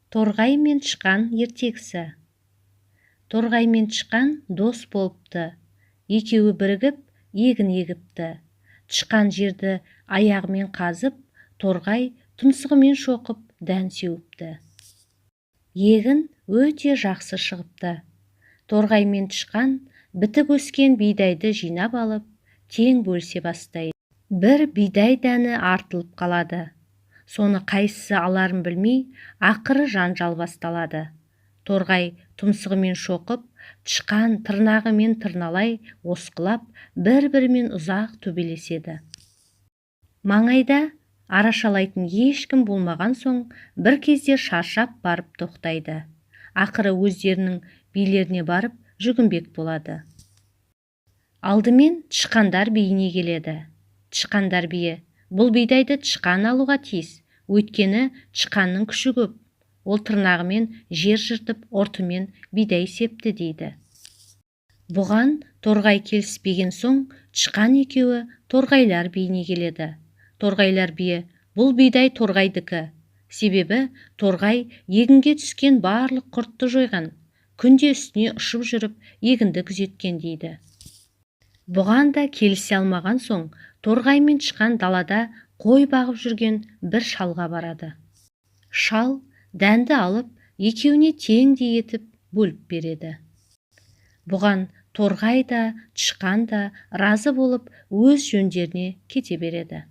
Торғай мен тышқан ертегісі. Торғай мен тышқан дос болыпты. Екеуі бірігіп, егін егіпті. Тышқан жерді аяғымен қазып, торғай тұмсығымен шоқып, дән сеуіпті. Егін өте жақсы шығыпты. Торғай мен тышқан бітік өскен бидайды жинап алып, тең бөлісе бастайды. Бір бидай дәні артылып қалады. Соны қайсысы аларын білмей, ақыры жанжал басталады. Торғай тұмсығымен шоқып, тышқан тырнағымен тырналай, осқылап, бір-бірімен ұзақ төбелеседі. Маңайда арашалайтын ешкім болмаған соң, бір кезде шаршап барып тоқтайды. Ақыры өздерінің билеріне барып жүгінбек болады. Алдымен тышқандар биіне келеді. Тышқандар биі: бұл бидайды тышқан алуға тиіс, өйткені тышқанның күші көп. Ол тырнағымен жер жыртып, ортымен бидай септі дейді. Бұған торғай келіспеген соң, тышқан екеуі торғайлар биіне келеді. Торғайлар биі: бұл бидай торғайдікі. Себебі торғай егінге түскен барлық құртты жойған, күнде үстіне ұшып жүріп, егінді күзеткен дейді. Бұған да келісе алмаған соң, торғай мен тышқан далада қой бағып жүрген бір шалға барады. Шал дәнді алып, екеуіне теңдей етіп бөліп береді. Бұған торғай да, тышқан да разы болып, өз жөндеріне кете береді.